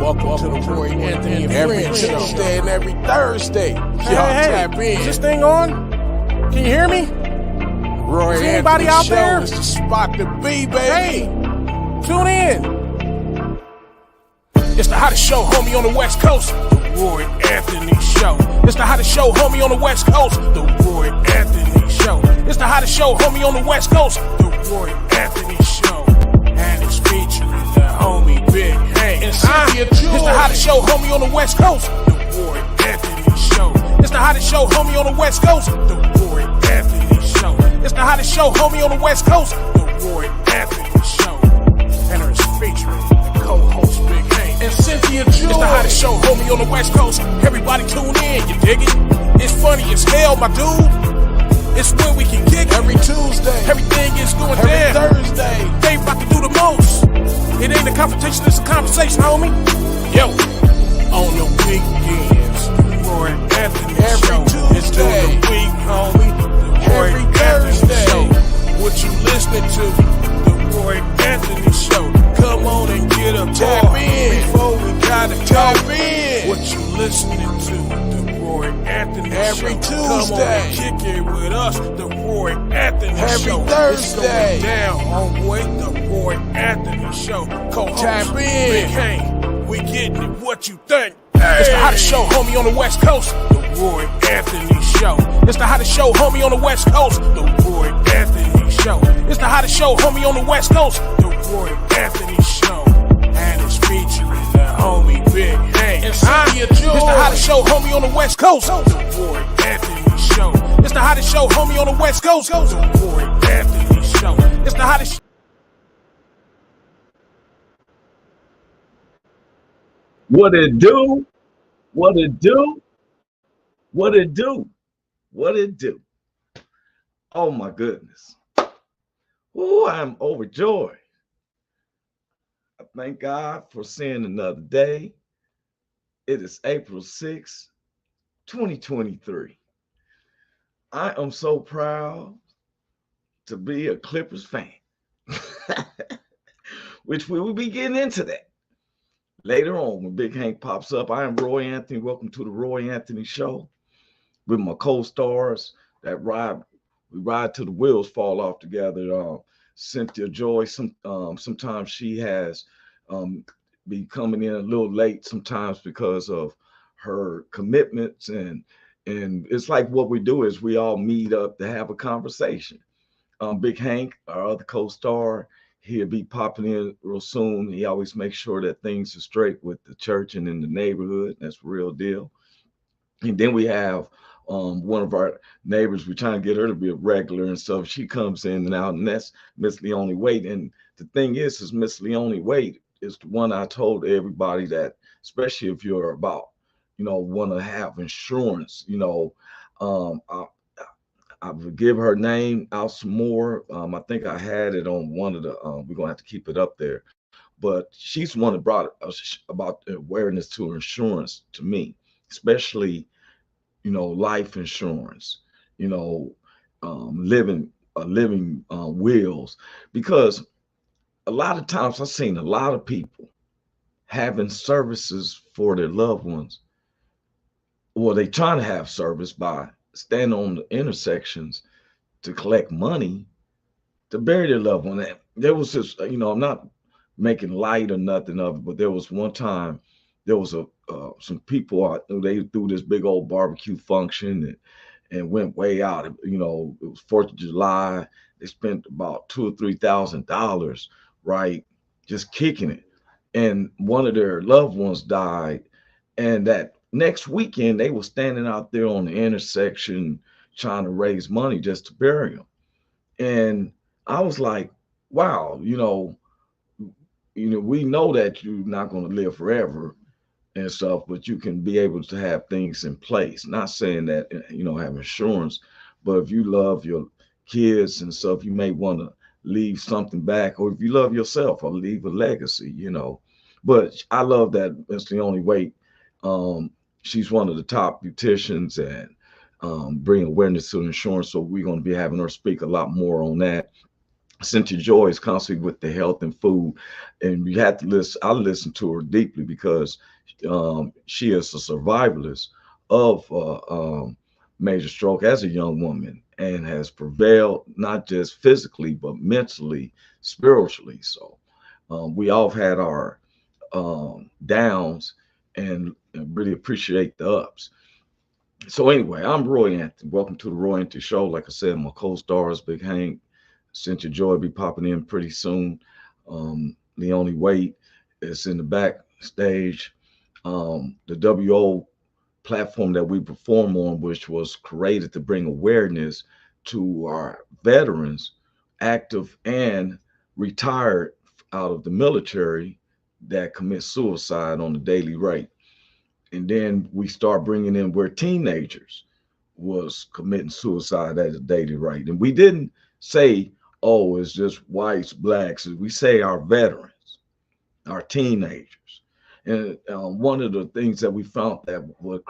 Welcome to the Roy Anthony every Tuesday and every Thursday. Y'all tap in. Is this thing on? Can you hear me? Roy Is anybody out Show there? is the spot to be, baby. Hey, tune in. It's the hottest show, homie, on the West Coast. The Roy Anthony Show. It's the hottest show, homie, on the West Coast. The Roy Anthony Show. It's the hottest show, homie, on the West Coast. The Roy Anthony Show. And it's featuring the homie Big Hank and Cynthia. It's the hottest show, homie, on the West Coast. The Roy Anthony Show. It's the hottest show, homie, on the West Coast. The Roy Anthony Show. It's the hottest show, homie, on the West Coast. The Roy Anthony Show. And it's featuring the co-host Big Hank and Cynthia. It's the hottest show, homie, on the West Coast. Everybody tune in, you dig it? It's funny as hell, my dude. It's where we can kick every Tuesday. Everything is going every down. Thursday. They about to do the most. It ain't a confrontation, it's a conversation, homie. Yo, on the weekends, Roy Anthony every Show. Tuesday. It's during the week, homie. The Roy every Anthony Thursday. Show. What you listening to? The Roy Anthony Show. Come on and get up, tap in before we gotta tap go. in. What you listening to? Roy Anthony every Show. Tuesday. Come on and kick it with us, the Roy Anthony every Show. Thursday. It's going down, homeboy, the Roy Anthony Show. Co-host, tap in. Big Hank, we getting it. What you think? Hey. It's the hottest show, homie, on the West Coast. The Roy Anthony Show. It's the hottest show, homie, on the West Coast. The Roy Anthony Show. It's the hottest show, homie, on the West Coast. The Roy Anthony Show. And it's featuring the homie Big Hank and Cynthia. It's the hottest show, homie, on the West Coast. The Roy Anthony Show. It's the hottest show, homie, on the West Coast. The Roy Anthony Show. It's the hottest. What it do? What it do? What it do? What it do? Oh my goodness. Oh, I'm overjoyed. I thank God for seeing another day. It is April 6, 2023. I am so proud to be a Clippers fan, which we will be getting into that later on when Big Hank pops up. I am Roy Anthony. Welcome to the Roy Anthony Show with my co-stars that we ride till the wheels fall off together. Cynthia Joy, sometimes she has be coming in a little late sometimes because of her commitments, and it's like what we do is we all meet up to have a conversation. Big Hank, our other co-star, he'll be popping in real soon. He always makes sure that things are straight with the church and in the neighborhood. That's the real deal. And then we have one of our neighbors. We're trying to get her to be a regular and stuff. She comes in and out, and that's Miss Leonie Wade. And the thing is Miss Leonie Wade is the one I told everybody that, especially if you're about, want to have insurance, I would give her name out some more. I think I had it on one of the, we're going to have to keep it up there. But she's the one that brought about awareness to insurance to me, especially, life insurance, living wills. Because a lot of times I've seen a lot of people having services for their loved ones. Well, they trying to have service by standing on the intersections to collect money to bury their loved one. There was this, I'm not making light or nothing of it, but there was one time there was some people they threw this big old barbecue function and went way out. It was 4th of July. They spent about $2,000 or $3,000, right, just kicking it. And one of their loved ones died, and that next weekend, they were standing out there on the intersection trying to raise money just to bury him. And I was like, wow, we know that you're not going to live forever and stuff, but you can be able to have things in place. Not saying that, have insurance, but if you love your kids and stuff, you may want to leave something back, or if you love yourself, or leave a legacy, But I love that it's the only way. She's one of the top beauticians and bring awareness to insurance. So we're going to be having her speak a lot more on that. Cynthia Joy is constantly with the health and food, and you have to listen. I listen to her deeply because she is a survivalist of major stroke as a young woman and has prevailed not just physically but mentally, spiritually. So we all have had our downs and really appreciate the ups. So anyway, I'm Roy Anthony. Welcome to the Roy Anthony Show. Like I said, my co-stars, Big Hank, Cynthia Joy, be popping in pretty soon. Leonie Wade is in the backstage. The WO platform that we perform on, which was created to bring awareness to our veterans, active and retired out of the military, that commit suicide on a daily rate. And then we start bringing in where teenagers was committing suicide at a daily rate. And we didn't say, oh, it's just whites, blacks. We say our veterans, our teenagers. And one of the things that we found that would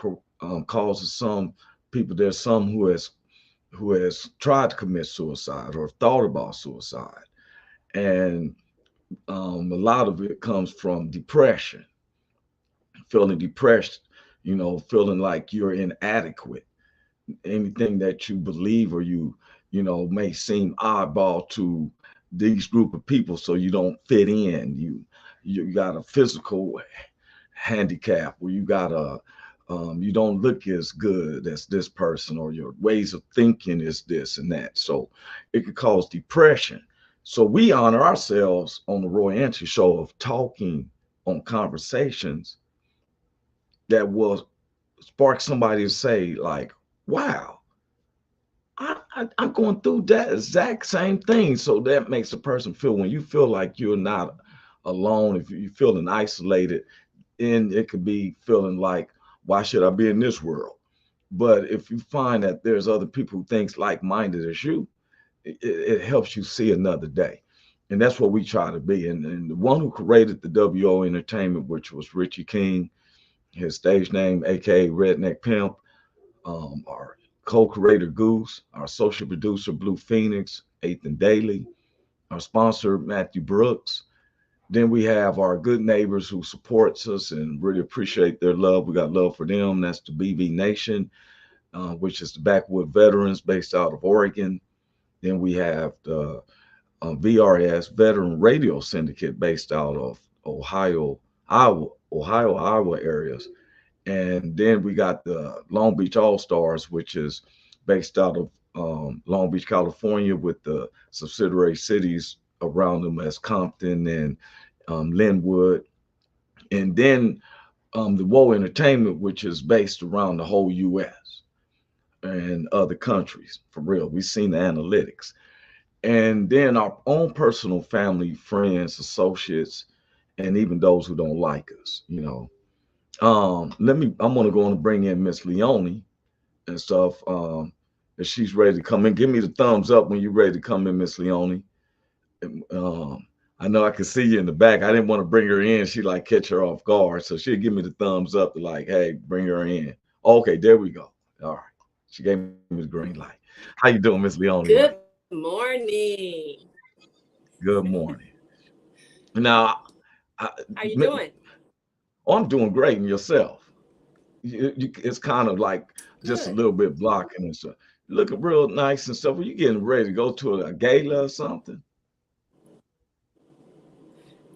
causes some people, there's some who has tried to commit suicide or thought about suicide. And a lot of it comes from depression, feeling depressed, feeling like you're inadequate. Anything that you believe or you may seem oddball to these group of people, so you don't fit in. You got a physical handicap, or you got a you don't look as good as this person, or your ways of thinking is this and that. So it could cause depression. So we honor ourselves on the Roy Anthony Show of talking on conversations that will spark somebody to say, like, wow, I'm going through that exact same thing. So that makes a person feel, when you feel like you're not alone, if you're feeling isolated, and it could be feeling like, why should I be in this world? But if you find that there's other people who thinks like-minded as you, it helps you see another day. And that's what we try to be. And the one who created the WO Entertainment, which was Richie King, his stage name, aka Redneck Pimp, our co-creator Goose, our social producer Blue Phoenix, Ethan Daly, our sponsor Matthew Brooks. Then we have our good neighbors who supports us and really appreciate their love. We got love for them. That's the BB Nation, which is the Backwood Veterans based out of Oregon. Then we have the VRS Veteran Radio Syndicate based out of Iowa areas. And then we got the Long Beach All Stars, which is based out of Long Beach, California, with the subsidiary cities around them as Compton and Linwood. And then the WO Entertainment, which is based around the whole U.S. and other countries. For real, we've seen the analytics. And then our own personal family, friends, associates, and even those who don't like us. I'm gonna go on and bring in Miss Leonie and stuff. If she's ready to come in, give me the thumbs up when you're ready to come in, Miss Leonie. I know I can see you in the back. I didn't want to bring her in. She like catch her off guard, so she'll give me the thumbs up to like, hey, bring her in. Okay, there we go. All right, she gave me the green light. How you doing, Miss Leonie? Good morning. Good morning. Now, How you doing? Oh, I'm doing great. And yourself? It's kind of like just a Good. little bit blocking and stuff. You looking real nice and stuff. Are you getting ready to go to a gala or something?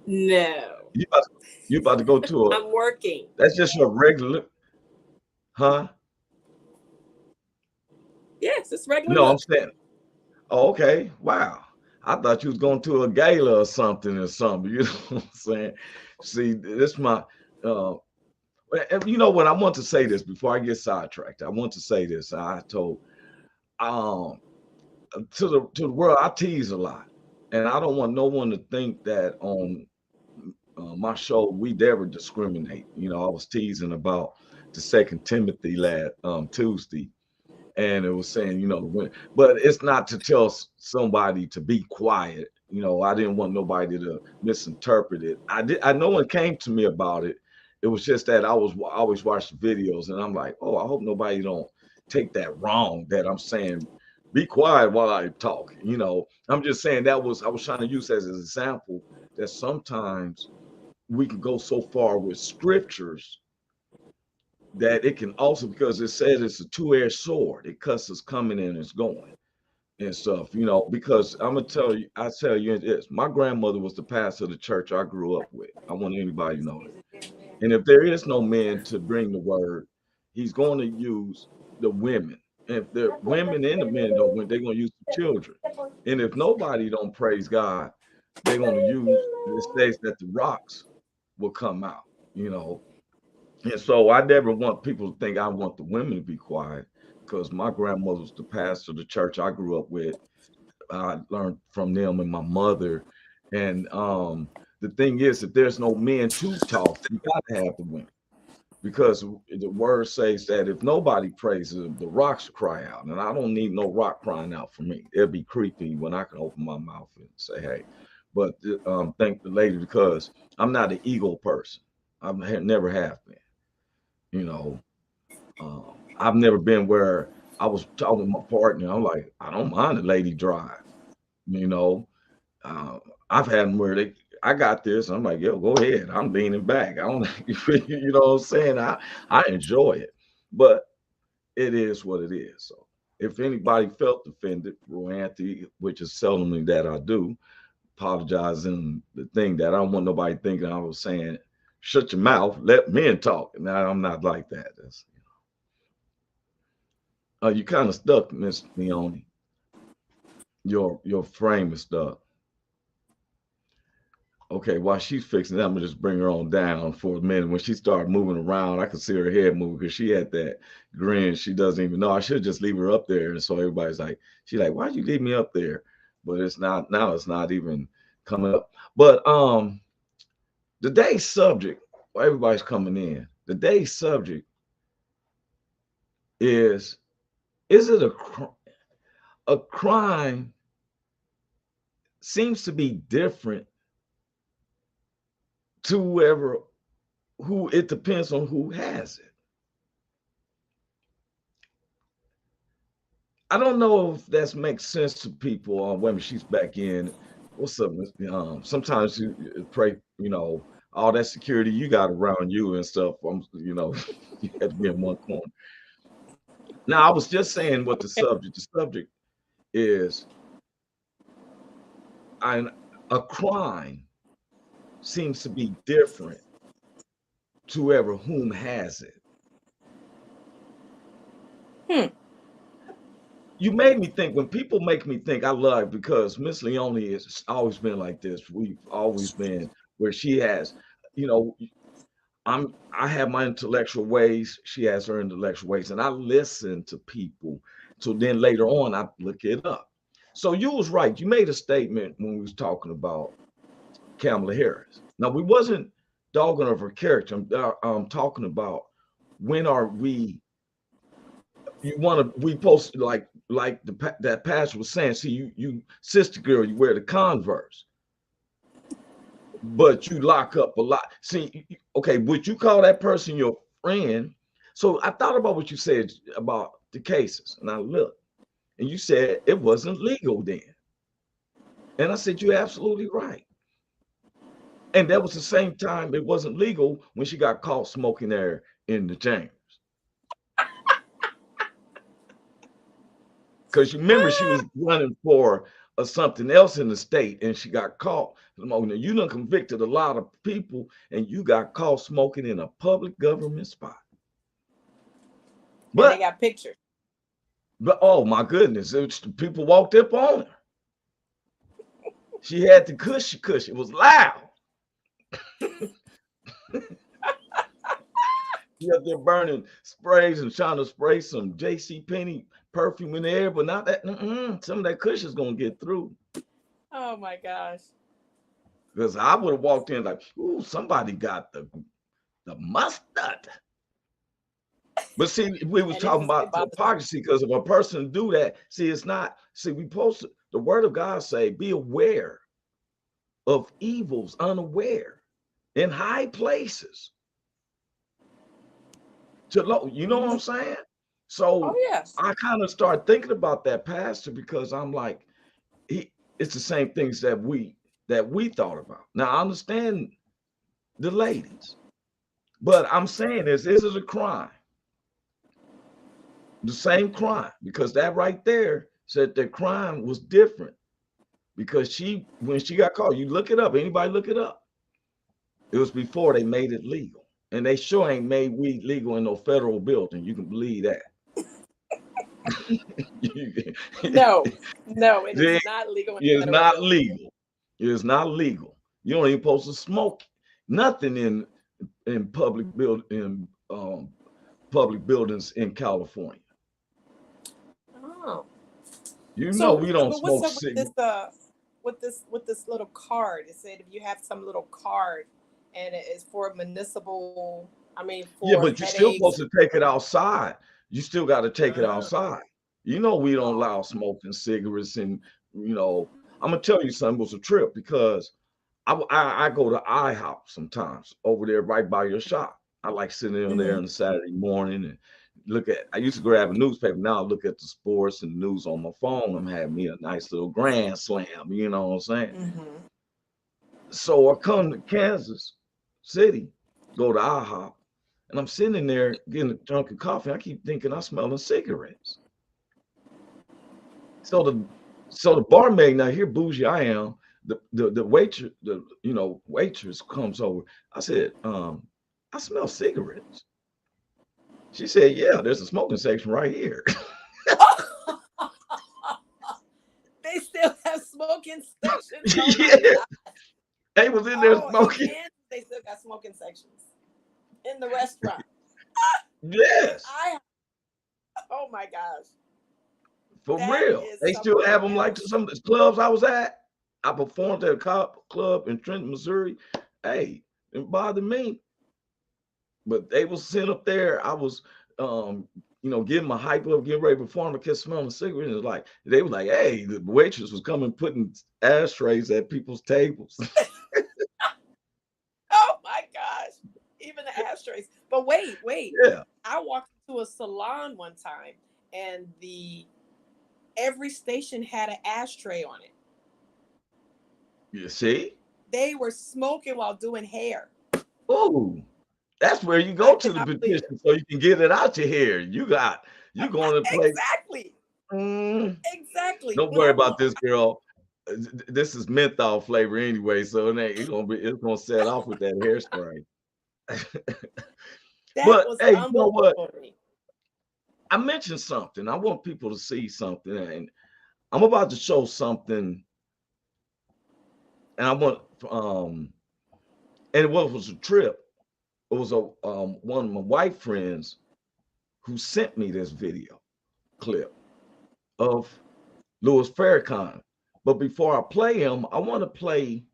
No, You about, you about to go to a? I'm working. That's just your regular, huh? Yes, it's regular No, I'm look. saying. Oh, okay. Wow. I thought you was going to a gala or something or something. You know what I'm saying? See, this my. Uh, you know what? I want to say this before I get sidetracked. I want to say this. I told um to the world, I tease a lot, and I don't want no one to think that on my show we never discriminate. I was teasing about the Second Timothy last Tuesday, and it was saying, but it's not to tell somebody to be quiet. I didn't want nobody to misinterpret it. I no one came to me about it. It was just that I always watch the videos, and I'm like, oh, I hope nobody don't take that wrong, that I'm saying Be quiet while I talk. I'm just saying I was trying to use as an example that sometimes we can go so far with scriptures that it can also, because it says it's a two-edged sword. It cuts us coming and it's going and stuff, because I tell you this, my grandmother was the pastor of the church I grew up with. I want anybody to know that. And if there is no man to bring the word, he's going to use the women. And if the women and the men don't win, they're going to use the children. And if nobody don't praise God, they're going to use, it says that the rocks will come out, you know. And so I never want people to think I want the women to be quiet, because my grandmother was the pastor of the church I grew up with. I learned from them and my mother. And the thing is, if there's no men to talk, you got to have the women, because the word says that if nobody praises him, the rocks cry out. And I don't need no rock crying out for me. It'd be creepy when I can open my mouth and say, hey. But thank the lady, because I'm not an ego person. I never have been. You know, I've never been where I was talking to my partner. I'm like, I don't mind the lady drive. You know, I've had them where I got this. I'm like, yo, go ahead. I'm leaning back. I don't, you know what I'm saying? I enjoy it, but it is what it is. So if anybody felt offended, Roy Anthony, which is seldomly that I do, apologizing the thing that I don't want nobody thinking I was saying, shut your mouth, let men talk. Now I'm not like that. You kind of stuck, Miss Leone. Your frame is stuck. Okay, while she's fixing that, I'm gonna just bring her on down for a minute. When she started moving around, I could see her head move because she had that grin. She doesn't even know. I should just leave her up there. And so everybody's like, she's like, why'd you leave me up there? But it's not now, it's not even coming up. But the day's subject, well, everybody's coming in. The day's subject is it a crime seems to be different to who it depends on who has it. I don't know if that makes sense to people. When she's back in, what's up? Sometimes you pray, all that security you got around you and stuff. You have to be in one corner. Now, I was just saying what the subject. The subject is a crime seems to be different to whoever whom has it. You made me think. When people make me think, I love it, because Miss Leone has always been like this. We've always been where she has, you know, I have my intellectual ways, she has her intellectual ways, and I listen to people. So then later on, I look it up. So you was right. You made a statement when we was talking about Kamala Harris. Now, we wasn't dogging of her character. I'm talking about, when are we? We post like that pastor was saying. See, you sister girl, you wear the Converse, but you lock up a lot. See, okay, would you call that person your friend? So I thought about what you said about the cases, and I looked, and you said it wasn't legal then. And I said, you're absolutely right. And that was the same time it wasn't legal when she got caught smoking there in the chambers. Because you remember she was running for something else in the state, and she got caught smoking. You done convicted a lot of people, and you got caught smoking in a public government spot. But they got pictures. But oh my goodness, people walked up on her. She had the cushy. It was loud. She up there burning sprays and trying to spray some J.C. Penney perfume in the air, but not that. Some of that cushion is gonna get through. Oh my gosh! Because I would have walked in like, ooh, somebody got the mustard. But see, we was talking about hypocrisy, because if a person do that, see, it's not. See, we posted the word of God say, be aware of evils, unaware, in high places. You know what I'm saying? So Oh yes. I kind of started thinking about that pastor because I'm like, it's the same things that we thought about. Now I understand the ladies, but I'm saying this is a crime, the same crime, because that right there said the crime was different because when she got caught, you look it up, anybody look it up. It was before they made it legal. And they sure ain't made weed legal in no federal building. You can believe that. No, no, it is It not legal in is federal not buildings. legal. It is not legal. You don't even supposed to smoke nothing in public buildings in California. Oh. You know So, we don't but what's smoke up with cigarettes. this little card? It said if you have some little card and it is for municipal, I mean Yeah, for but you're still headaches. supposed to take it outside. You still got to take it Uh, outside. You know we don't oh, allow smoking cigarettes, and I'm gonna tell you something. It was a trip because I go to IHOP sometimes over there right by your shop. I like sitting in there hmm on a Saturday morning and I used to grab a newspaper. Now I look at the sports and news on my phone. I'm having me a nice little grand slam, you know what I'm saying? hmm So I come to Kansas City, go to IHOP, and I'm sitting in there getting a drunk of coffee. I keep thinking I'm smelling cigarettes. So the barmaid, now here bougie I am, the waitress, waitress comes over. I said, I smell cigarettes. She said, yeah, there's a smoking section right here. They still have smoking sections. Oh my Yeah, god! they was in there Oh, in smoking. Kansas, they still got smoking sections in the restaurant. And Yes, oh my gosh, for that real. is They still something have them like else. some of the clubs I was at. I performed at a club in Trenton, Missouri. Hey, it bothered me. But they was sitting up there. I was, getting my hype up, getting ready to perform. I kept smelling cigarettes. And like they were like, "Hey," the waitress was coming, putting ashtrays at people's tables. Oh my gosh, even the ashtrays. But wait. Yeah, I walked into a salon one time, and the every station had an ashtray on it. you see. They were smoking while doing hair. Oh, that's where you I go to the cannot believe it. petition so you can get it out your hair. You going to play. Exactly. Mm, Exactly. don't When worry I about walk, this, girl. This is menthol flavor anyway, so it's gonna set off with that hairspray. that But was hey, you know what? unbelievable to me. I mentioned something. I want people to see something, and I'm about to show something, and I want and it was a trip. It was a one of my white friends who sent me this video clip of Louis Farrakhan. But before I play him, I want to play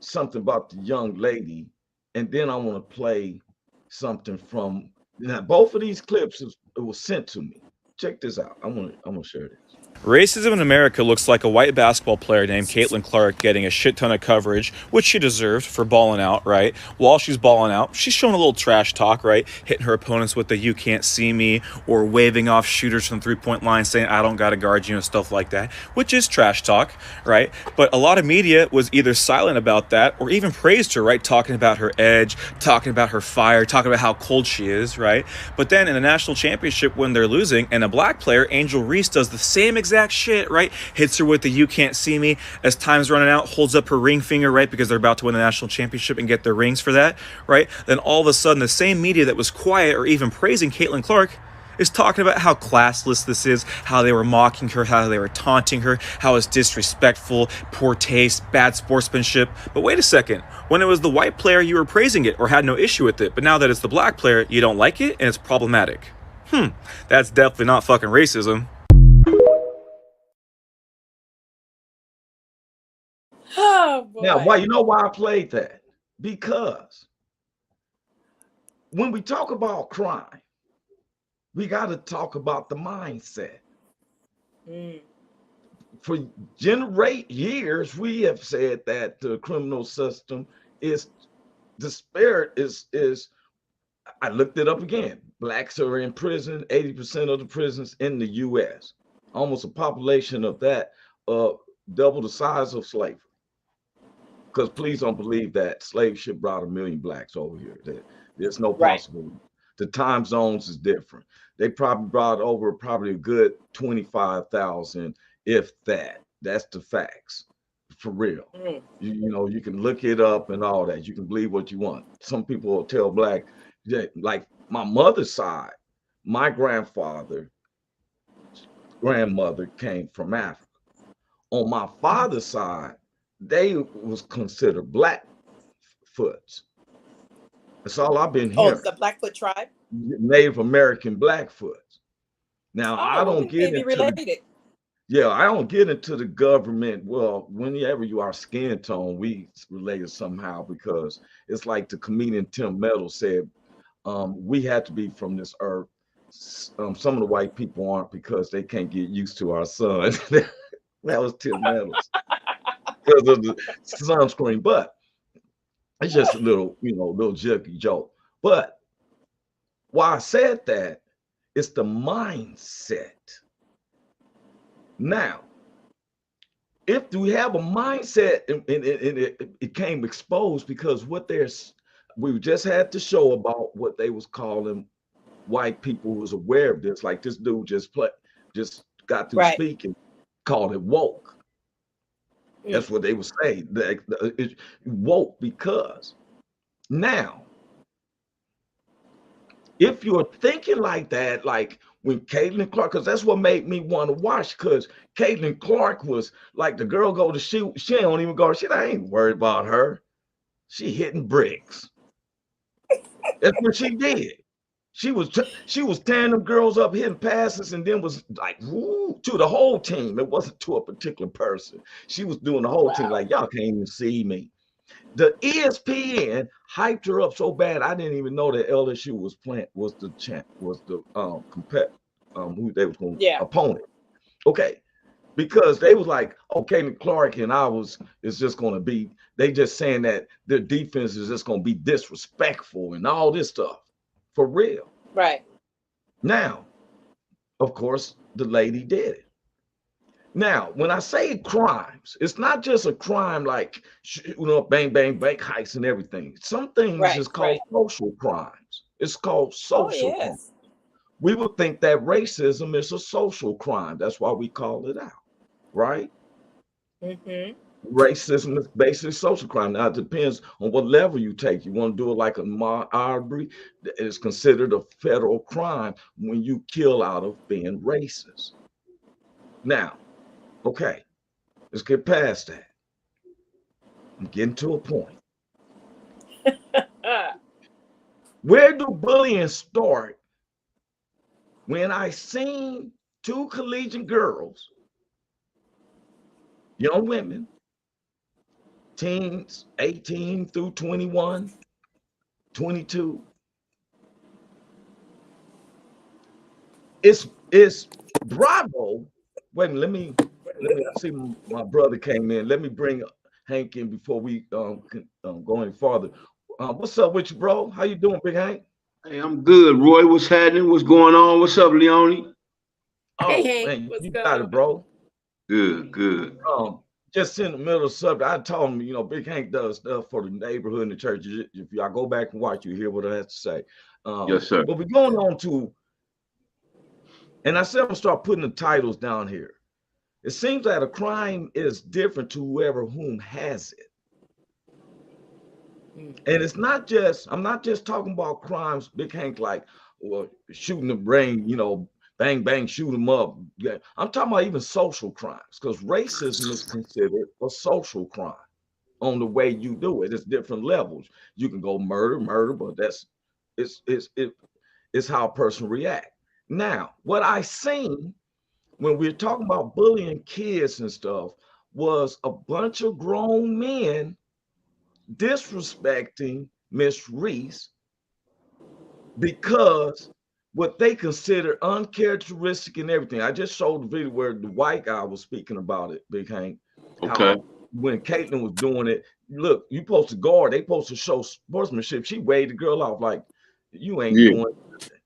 something about the young lady, and then I want to play something from now. Both of these clips it was sent to me. Check this out. I'm gonna share this. Racism in America looks like a white basketball player named Caitlin Clark getting a shit ton of coverage, which she deserved for balling out, right? While she's balling out, she's showing a little trash talk, right? Hitting her opponents with the "you can't see me" or waving off shooters from three-point line saying "I don't gotta guard you" and stuff like that, which is trash talk, right? But a lot of media was either silent about that or even praised her, right? Talking about her edge, talking about her fire, talking about how cold she is, right? But then in the national championship when they're losing and a black player, Angel Reese, does the same exact shit, right? Hits her with the "you can't see me" as time's running out, holds up her ring finger, right? Because they're about to win the national championship and get their rings for that, right? Then all of a sudden, the same media that was quiet or even praising Caitlin Clark is talking about how classless this is, how they were mocking her, how they were taunting her, how it's disrespectful, poor taste, bad sportsmanship. But wait a second, when it was the white player, you were praising it or had no issue with it, but now that it's the black player, you don't like it and it's problematic. That's definitely not fucking racism. Oh Now, why boy. you know why I played that? Because when we talk about crime, we got to talk about the mindset. Mm. For generate years, we have said that the criminal system is the spirit is I looked it up again. Blacks are in prison, 80% of the prisons in the US. Almost a population of that, double the size of slavery. Because please don't believe that slave ship brought 1 million blacks over here. There's no Right. possible. The time zones is different. They probably brought over probably a good 25,000, if that. That's the facts, for real. Mm. You know, you can look it up and all that. You can believe what you want. Some people will tell black, like my mother's side, my grandmother came from Africa. On my father's side, they was considered Blackfoots. That's all I've been Oh, hearing. the Blackfoot tribe. Native American Blackfoots. Now I Oh, well, don't we get may be into the related. I don't get into the government. Well, whenever you are skin tone, we related somehow because it's like the comedian Tim Meadows said, we had to be from this earth. Some of the white people aren't because they can't get used to our sun. That was Tim Meadows because of the sunscreen. But it's just a little, little jerky joke. But why I said that, it's the mindset. Now, if we have a mindset and it became exposed because we just had to show about what they was calling white people who was aware of this, like this dude just got through Right. speaking, called it woke. That's what they would say. It's woke because now, if you're thinking like that, like when Caitlin Clark, because that's what made me want to watch, because Caitlin Clark was like the girl go to shoot, she don't even go to shit. I ain't worried about her. She hitting bricks. That's what she did. She was tearing them girls up, hitting passes, and then was like, woo, to the whole team. It wasn't to a particular person. She was doing the whole team like, y'all can't even see me. The ESPN hyped her up so bad, I didn't even know that LSU was the champ, was the who they was going opponent. Okay, because they was like, okay, Clark and is just going to be. They just saying that their defense is just going to be disrespectful and all this stuff. For real. Right. Now, of course, the lady did it. Now, when I say crimes, it's not just a crime like, bang, bang, bank heists and everything. Some things is called social crimes. It's called social crimes. We would think that racism is a social crime. That's why we call it out, right? Mm-hmm. Racism is basically social crime. Now, it depends on what level you take. You want to do it like a robbery, it's considered a federal crime when you kill out of being racist. Now, okay, let's get past that. I'm getting to a point. Where do bullying start? When I seen 2 collegiate girls, young women, teens, 18 through 21, 22. It's Bravo. Wait, let me see. My brother came in. Let me bring Hank in before we go any farther. What's up with you, bro? How you doing, Big Hank? Hey, I'm good, Roy. What's happening? What's going on? What's up, Leone? Oh, hey, man, you got it, bro. Good. Just in the middle of the subject, I told him, Big Hank does stuff for the neighborhood and the church. If y'all go back and watch, you hear what I have to say. Yes, sir. But we're going on to, and I said I'm gonna start putting the titles down here. It seems that a crime is different to whom has it. And it's not just, I'm not just talking about crimes, Big Hank, like shooting the brain, bang, bang, shoot them up. Yeah. I'm talking about even social crimes, because racism is considered a social crime on the way you do it. It's different levels. You can go murder, but it's how a person react. Now, what I seen when we were talking about bullying kids and stuff was a bunch of grown men disrespecting Miss Reese because what they consider uncharacteristic and everything. I just showed the video where the white guy was speaking about it, Big Hank. Okay. When Caitlin was doing it, look, you supposed to guard, they supposed to show sportsmanship. She waved the girl off like, You ain't doing nothing.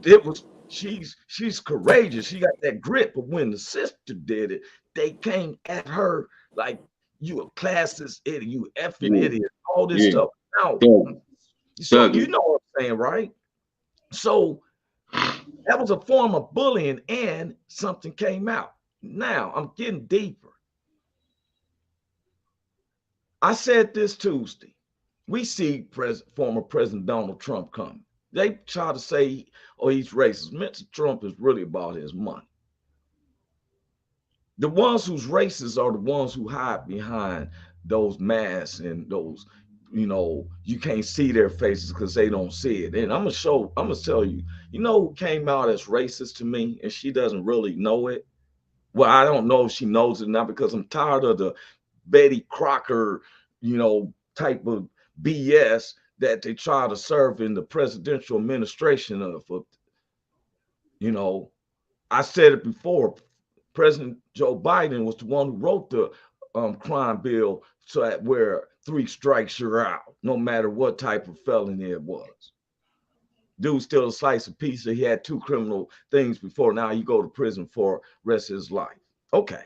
It was she's courageous. She got that grit, but when the sister did it, they came at her like you a classist idiot, you effing idiot, all this stuff. Now, so you know what I'm saying, right? So that was a form of bullying, and something came out. Now I'm getting deeper. I said this Tuesday. We see former President Donald Trump coming. They try to say, oh, he's racist. Mr. Trump is really about his money. The ones who's racist are the ones who hide behind those masks and those, you can't see their faces because they don't see it. And I'm gonna tell you, who came out as racist to me, and she doesn't really know it. Well, I don't know if she knows it now because I'm tired of the Betty Crocker, type of BS that they try to serve in the presidential administration of. I said it before. President Joe Biden was the one who wrote the crime bill so that where 3 strikes you're out, no matter what type of felony it was. Dude still a slice of pizza. He had 2 criminal things before. Now you go to prison for the rest of his life. Okay.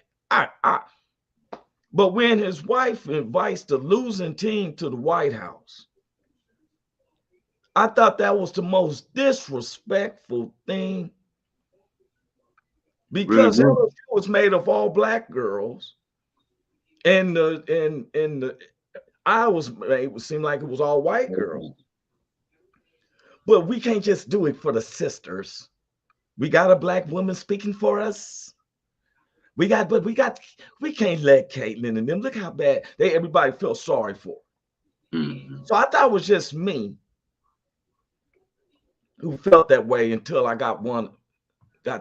But when his wife invites the losing team to the White House, I thought that was the most disrespectful thing, because it was made of all Black girls, and I was made to seem like it was all white girls. But we can't just do it for the sisters. We got a Black woman speaking for us. We can't let Caitlyn and them, look how bad everybody felt sorry for. So I thought it was just me who felt that way until I got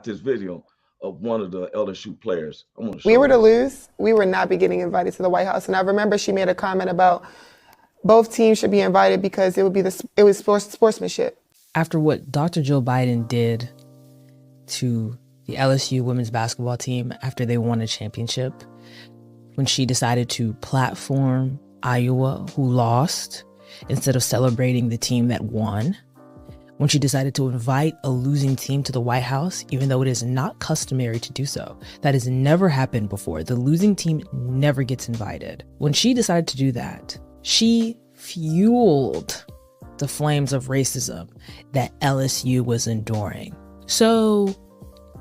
this video of one of the LSU players. We were to lose, we would not be getting invited to the White House. And I remember she made a comment about both teams should be invited because it was sportsmanship. After what Dr. Joe Biden did to the LSU women's basketball team after they won a championship, when she decided to platform Iowa, who lost, instead of celebrating the team that won, when she decided to invite a losing team to the White House, even though it is not customary to do so. That has never happened before. The losing team never gets invited. When she decided to do that, she fueled the flames of racism that LSU was enduring. So,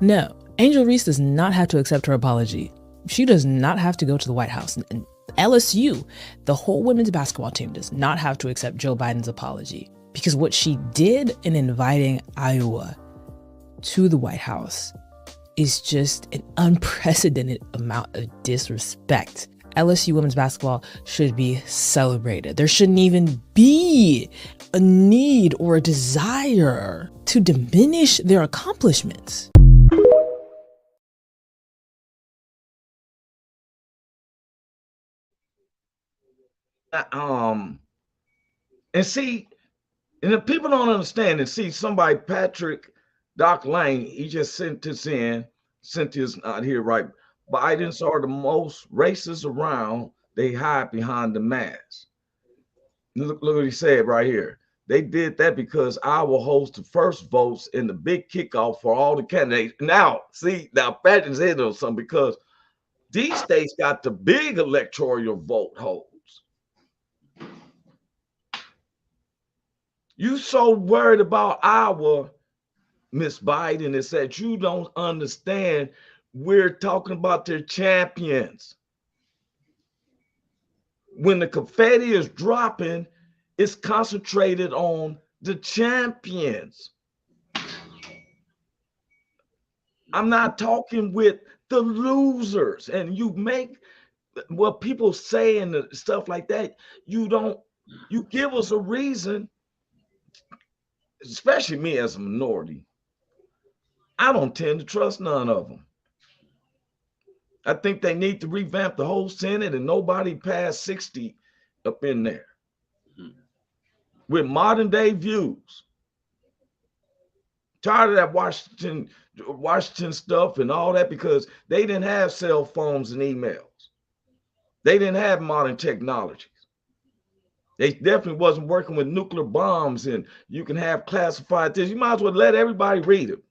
no, Angel Reese does not have to accept her apology. She does not have to go to the White House. And LSU, the whole women's basketball team, does not have to accept Joe Biden's apology. Because what she did in inviting Iowa to the White House is just an unprecedented amount of disrespect. LSU women's basketball should be celebrated. There shouldn't even be a need or a desire to diminish their accomplishments. And see, and if people don't understand and see somebody, Doc Lane, he just sent this in. Cynthia's not here, right? Bidens are the most racist around. They hide behind the mask. Look what he said right here. They did that because Iowa hosts the first votes in the big kickoff for all the candidates. Now, Patrick's in on something, because these states got the big electoral vote holds. You so worried about Iowa, Miss Biden, is that you don't understand we're talking about their champions. When the confetti is dropping, it's concentrated on the champions. I'm not talking with the losers. And you make what people say and stuff like that. You give us a reason, especially me as a minority. I don't tend to trust none of them. I think they need to revamp the whole Senate and nobody past 60 up in there with modern day views. Tired of that Washington stuff and all that, because they didn't have cell phones and emails. They didn't have modern technologies. They definitely wasn't working with nuclear bombs, and you can have classified this. You might as well let everybody read it.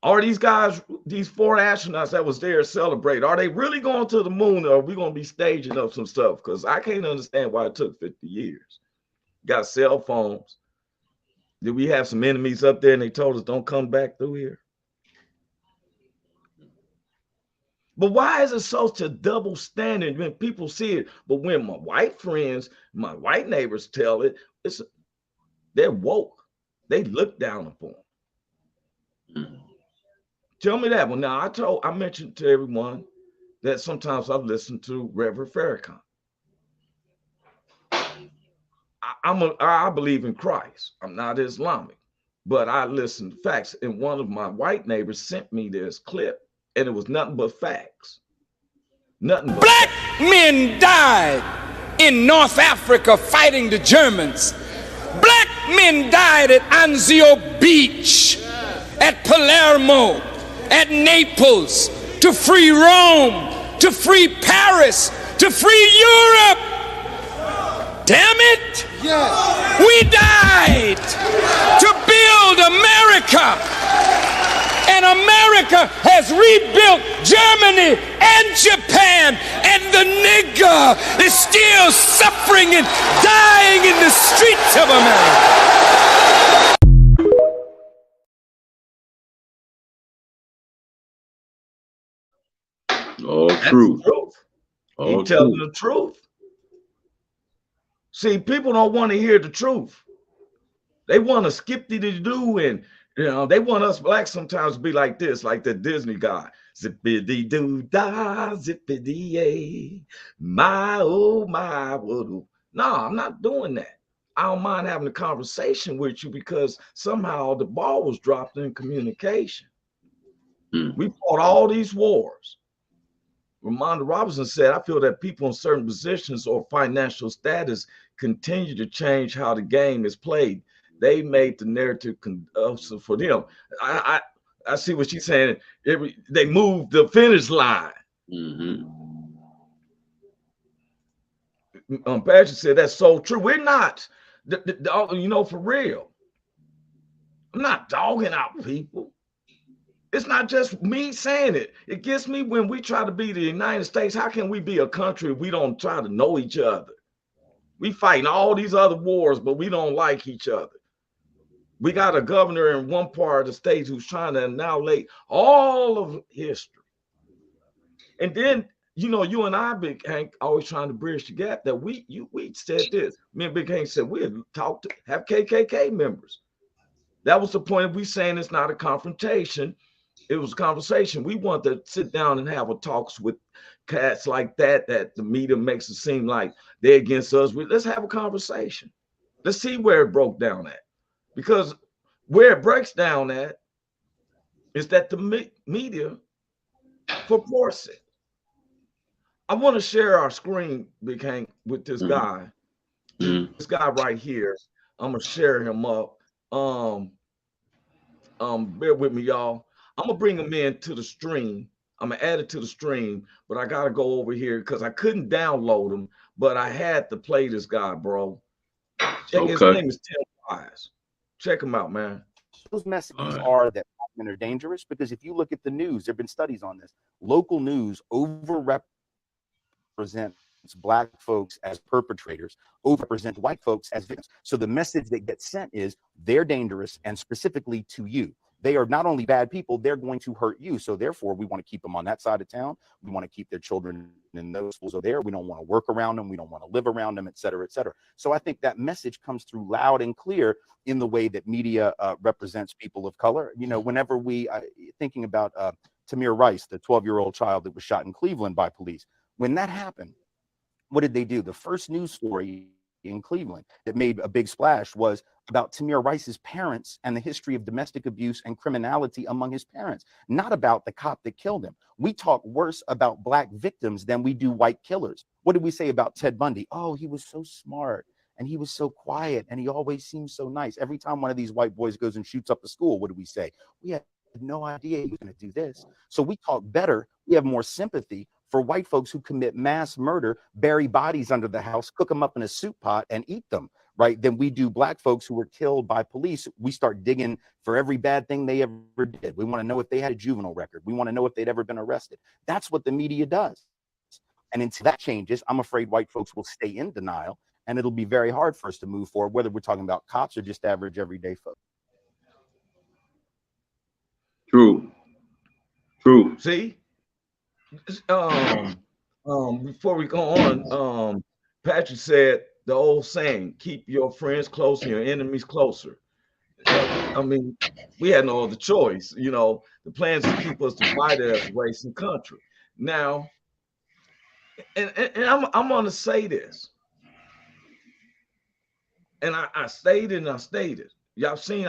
Are these guys, these 4 astronauts that was there celebrate, are they really going to the moon, or are we going to be staging up some stuff? Because I can't understand why it took 50 years. Got cell phones. Did we have some enemies up there and they told us don't come back through here? But why is it such a double standard when people see it? But when my white friends, my white neighbors tell it, they're woke. They look down upon. Tell me that. Well, now I mentioned to everyone that sometimes I listen to Reverend Farrakhan. I believe in Christ. I'm not Islamic, but I listen to facts. And one of my white neighbors sent me this clip, and it was nothing but facts. Nothing but Black facts. men died in North Africa fighting the Germans. Black men died at Anzio Beach, at Palermo, at Naples, to free Rome, to free Paris, to free Europe. Damn it! Yes. We died to build America. And America has rebuilt Germany and Japan. And the nigger is still suffering and dying in the streets of America. All true. He's telling the truth. See, people don't want to hear the truth. They want to skip the do, and they want us blacks sometimes to be like this, like the Disney guy. Zippity doo da, zippity yay, my oh my woodoo. No, I'm not doing that. I don't mind having a conversation with you because somehow the ball was dropped in communication. We fought all these wars. Ramonda Robinson said, I feel that people in certain positions or financial status continue to change how the game is played. They made the narrative conducive for them. I see what she's saying. They moved the finish line. Patrick said, that's so true. We're not, for real. I'm not dogging out people. It's not just me saying it. It gets me when we try to be the United States. How can we be a country if we don't try to know each other? We fighting all these other wars, but we don't like each other. We got a governor in one part of the state who's trying to annihilate all of history. And then, you and I, Big Hank, always trying to bridge the gap that we said this. Me and Big Hank said we'd have KKK members. That was the point of we saying it's not a confrontation. It was a conversation. We want to sit down and have a talks with cats like that the media makes it seem like they're against us. Let's have a conversation. Let's see where it broke down at. Because where it breaks down at is that the media purports it. I want to share our screen, Big Hank, with this guy. This guy right here. I'm going to share him up. Bear with me, y'all. I'm gonna bring him into the stream. I'm gonna add it to the stream, but I gotta go over here because I couldn't download him, but I had to play this guy, bro. His name is Tim Wise. Check him out, man. Those messages are that black men are dangerous because if you look at the news, there have been studies on this. Local news overrepresents black folks as perpetrators, overrepresent white folks as victims. So the message that gets sent is they're dangerous, and specifically to you. They are not only bad people, they're going to hurt you. So therefore, we want to keep them on that side of town. We want to keep their children in those schools over there. We don't want to work around them. We don't want to live around them, et cetera, et cetera. So I think that message comes through loud and clear in the way that media represents people of color. Whenever we thinking about Tamir Rice, the 12-year-old child that was shot in Cleveland by police, when that happened, what did they do? The first news story in Cleveland that made a big splash was about Tamir Rice's parents and the history of domestic abuse and criminality among his parents, not about the cop that killed him. We talk worse about black victims than we do white killers. What did we say about Ted Bundy? Oh, he was so smart and he was so quiet and he always seemed so nice. Every time one of these white boys goes and shoots up the school, what do we say? We had no idea he was going to do this. So we talk better. We have more sympathy for white folks who commit mass murder, bury bodies under the house, cook them up in a soup pot and eat them, right? Than we do black folks who were killed by police. We start digging for every bad thing they ever did. We want to know if they had a juvenile record. We want to know if they'd ever been arrested. That's what the media does. And until that changes, I'm afraid white folks will stay in denial, and it'll be very hard for us to move forward, whether we're talking about cops or just average everyday folks. True. See, before we go on, Patrick said the old saying, keep your friends close and your enemies closer. I mean, we had no other choice. You know, the plans to keep us divided as a race and country. Now, and I'm going to say this. And I stated. Y'all seen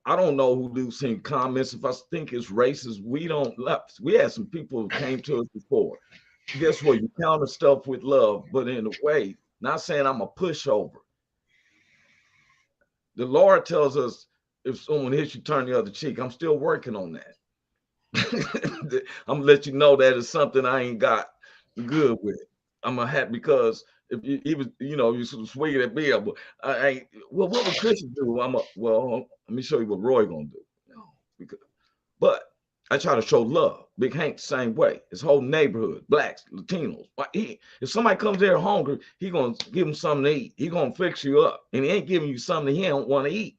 I don't know who do seen comments. If I think it's racist, we had some people who came to us before. Guess what? You counter stuff with love, but in a way, not saying I'm a pushover. The Lord tells us if someone hits you, turn the other cheek. I'm still working on that. I'm gonna let you know that it's something I ain't got good with. I'm gonna have, because if you sort of swinging at me, I ain't. Well, what would Christians do? Let me show you what Roy gonna do. But I try to show love. Big Hank the same way. His whole neighborhood, blacks, Latinos. If somebody comes there hungry, he gonna give them something to eat. He gonna fix you up, and he ain't giving you something he don't want to eat.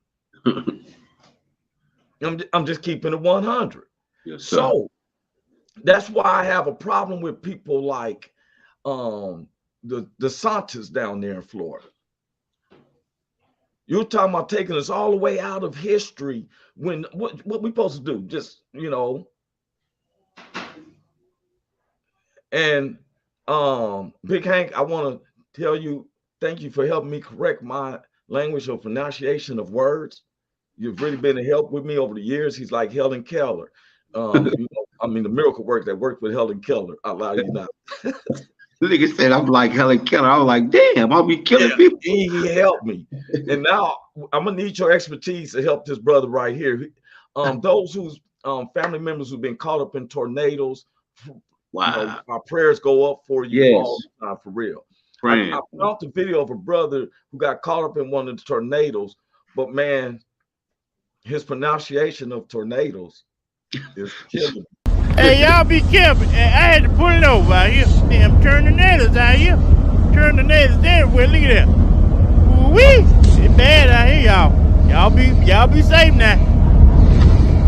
I'm just keeping it 100. Yes, sir. So that's why I have a problem with people like the Santas down there in Florida. You're talking about taking us all the way out of history when what we supposed to do? Just, and Big Hank, I want to tell you, thank you for helping me correct my language or pronunciation of words. You've really been a help with me over the years. He's like Helen Keller. The miracle work that worked with Helen Keller. I allow you not. Nigga said I'm like Helen Keller. I was like, damn, I'll be killing people. He helped me. And now I'm gonna need your expertise to help this brother right here. Those whose family members who've been caught up in tornadoes. Wow. Our prayers go up for you all the time, for real. I found the video of a brother who got caught up in one of the tornadoes, but man, his pronunciation of tornadoes is killing me. Hey, y'all be careful. I had to pull it over out here. Damn tornadoes out here. Tornadoes everywhere. Look at that. Woo-wee. It's bad out here, y'all. Y'all be safe now.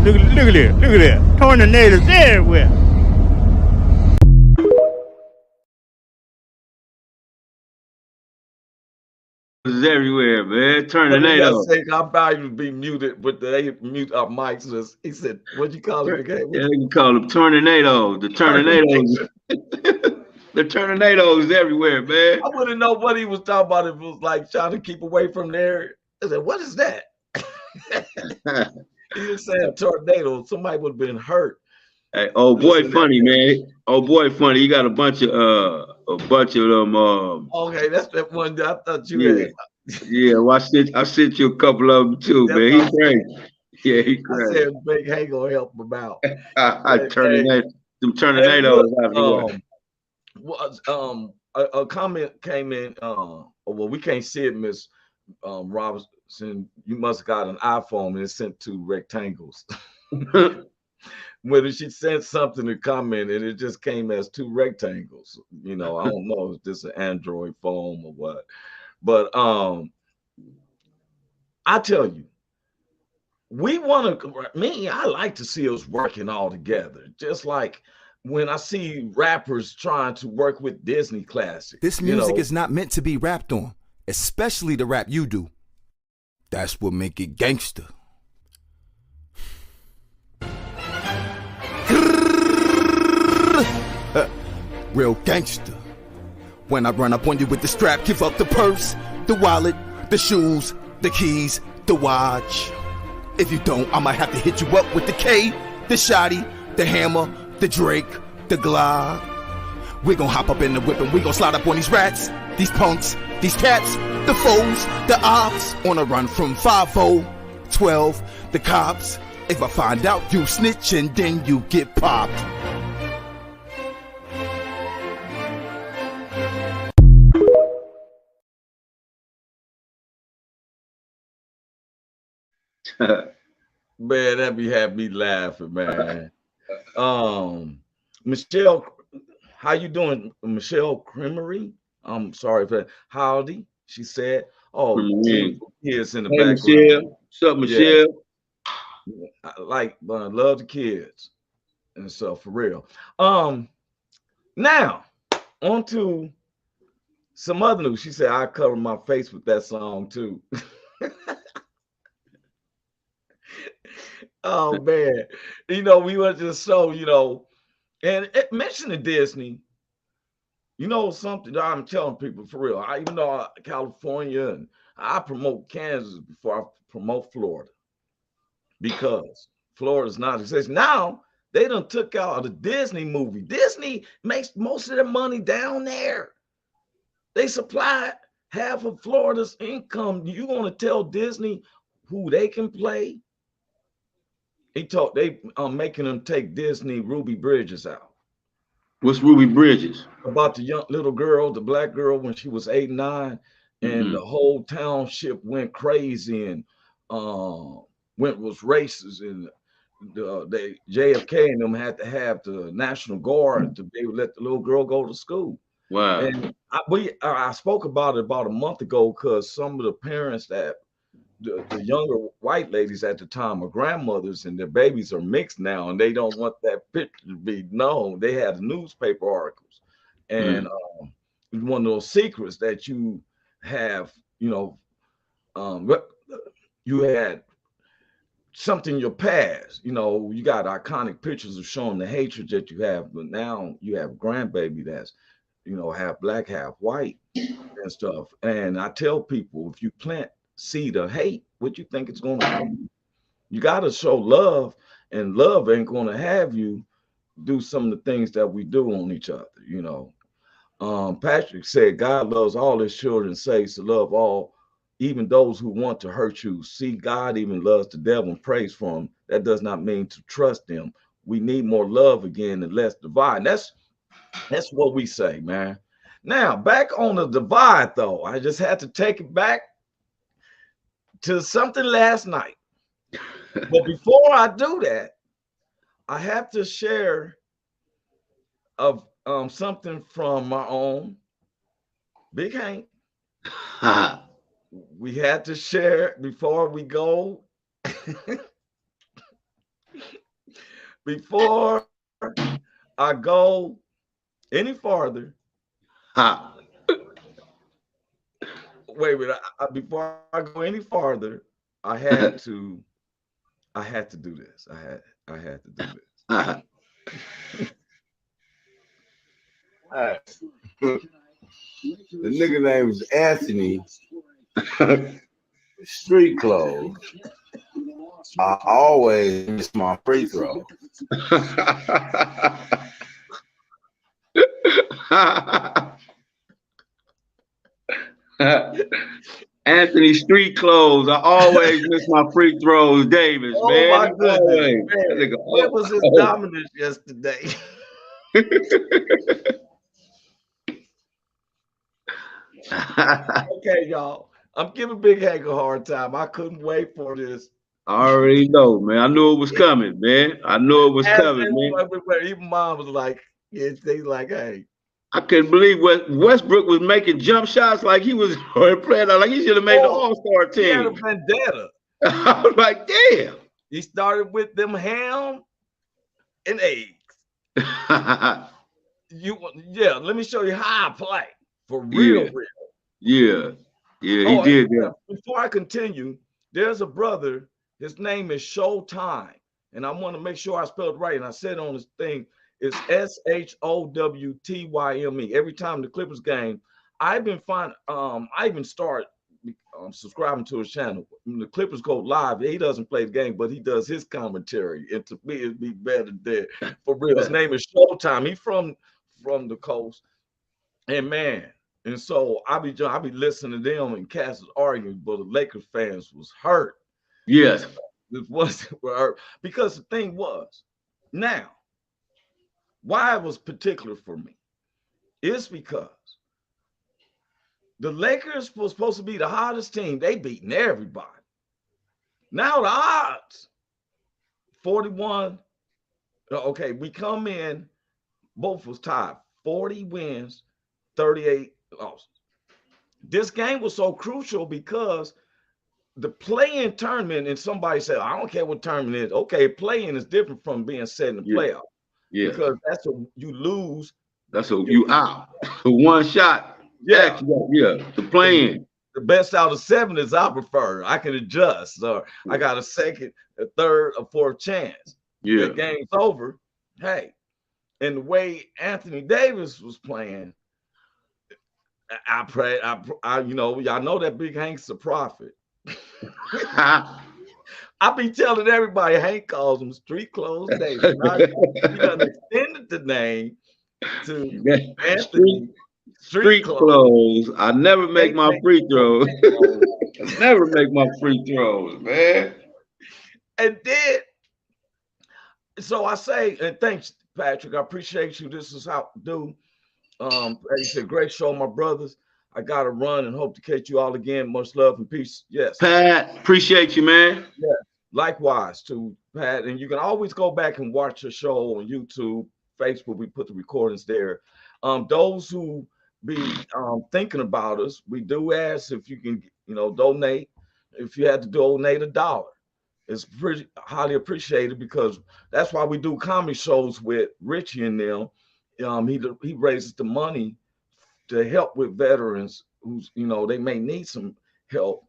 Look at that. Tornadoes everywhere. It's everywhere, man. Tornado. I'm about to be muted, but they mute our mics. He said, "What'd you call it again?" Yeah, you call them tornadoes. The tornadoes. The tornadoes everywhere, man. I wouldn't know what he was talking about if it was like trying to keep away from there. I said, "What is that?" He just said tornado. Somebody would have been hurt. Hey, old boy, funny man. Old boy, funny. You got a bunch of them. Okay, that's that one that I thought you had. Yeah, well, I sent you a couple of them too, man. He's crazy. Yeah, he's crazy. I said Big Hank gonna help him out. Some tornadoes everywhere. A comment came in. Well, we can't see it, Miss Robinson. You must have got an iPhone and it sent 2 rectangles. Whether she sent something to comment and it just came as 2 rectangles. I don't know if this is an Android phone or what. But I tell you, I like to see us working all together. Just like when I see rappers trying to work with Disney classics. This music is not meant to be rapped on, especially the rap you do. That's what make it gangster. Real gangster. When I run up on you with the strap, give up the purse, the wallet, the shoes, the keys, the watch. If you don't, I might have to hit you up with the K, the shotty, the hammer, the Drake, the Glock. We gon' hop up in the whip and we gon' slide up on these rats, these punks, these cats, the foes, the ops. On a run from 5-0, 12, the cops. If I find out you snitching, then you get popped. Man, that be had me laughing, man. Michelle, how you doing, Michelle Creamery? I'm sorry for that. Howdy, she said. Oh, beautiful kids in the Hey, background. Michelle. What's up, Yeah, Michelle? I love the kids and stuff for real. Now on to some other news. She said I cover my face with that song too. Oh man, we were just so and it mentioned Disney. Something that I'm telling people for real. Even though California and I promote Kansas before I promote Florida because Florida's not existing. Now they done took out the Disney movie. Disney makes most of their money down there. They supply half of Florida's income. You want to tell Disney who they can play? They making them take Disney Ruby Bridges out. What's Ruby Bridges? About the young little girl, the black girl, when she was 8, 9, and the whole township went crazy and was racist, and they JFK and them had to have the National Guard to be able to let the little girl go to school. Wow. And I spoke about it about a month ago because some of the parents that the younger white ladies at the time are grandmothers and their babies are mixed now and they don't want that picture to be known. They had the newspaper articles and one of those secrets that you have, you had something in your past, you got iconic pictures of showing the hatred that you have, but now you have grandbaby that's, half black, half white and stuff. And I tell people, if you plant seed of hate, what you think it's going to happen? You got to show love, and love ain't going to have you do some of the things that we do on each other. Patrick said God loves all his children, says to love all, even those who want to hurt you. See, God even loves the devil and prays for him. That does not mean to trust them. We need more love again and less divide. That's what we say, man. Now, back on the divide, though, I just had to take it back to something last night. But before I do that, I have to share of something from my own Big Hank. We had to share before we go. Before I go any farther. Wait a minute. Before I go any farther, I had to do this. I had to do this. The nigga name is Anthony. Street clothes. I always miss my free throw. Anthony Street clothes. I always miss my free throws, Davis. Oh man. My goodness, man. What was his dominance yesterday? Okay, y'all. I'm giving Big Hank a hard time. I couldn't wait for this. I already know, man. I knew it was coming, man. I knew it was coming, man. Even mom was like, they like, hey. I couldn't believe Westbrook was making jump shots like he was playing like he should have made the All-Star team. He had a vendetta. I was like, damn. He started with them ham and eggs. Let me show you how I play. For real, real. Yeah, he did. Yeah. Before I continue, there's a brother. His name is Showtime, and I want to make sure I spelled it right. And I said on this thing, it's SHOWTYME. Every time the Clippers game, I've been I even start subscribing to his channel. When the Clippers go live, he doesn't play the game, but he does his commentary. And to me, it'd be better there for real. His name is Showtime. He's from the coast, and man. And so I be listening to them and cats was arguing, but the Lakers fans was hurt. Yes. It wasn't hurt because the thing was, now, why it was particular for me is because the Lakers were supposed to be the hottest team. They beating everybody. Now the odds 41. Okay, we come in, both was tied 40 wins, 38 losses. This game was so crucial because the play-in tournament, and somebody said, I don't care what tournament it is. Okay, play-in is different from being set in the playoff. Yeah. Because that's a you lose. That's a you out. One shot. Yeah. Yeah. The play-in. The best out of 7 is I prefer. I can adjust. Or I got a second, a third, a fourth chance. Yeah. The game's over. Hey, and the way Anthony Davis was playing, I pray, you know, y'all know that Big Hank's a prophet. I be telling everybody Hank calls him Street Clothes Davis. He done extended the name to Anthony Street Clothes. I never make my free throws. Never make my free throws, man. And then, so I say, and thanks, Patrick. I appreciate you. This is how I do. As you said, great show, my brothers. I got to run and hope to catch you all again. Much love and peace. Yes. Pat, appreciate you, man. Yeah. Likewise to Pat. And you can always go back and watch the show on YouTube, Facebook. We put the recordings there. Those who be thinking about us, we do ask if you can, you know, donate. If you had to donate $1, it's pretty highly appreciated, because that's why we do comedy shows with Richie and them. He raises the money to help with veterans who's, you know, they may need some help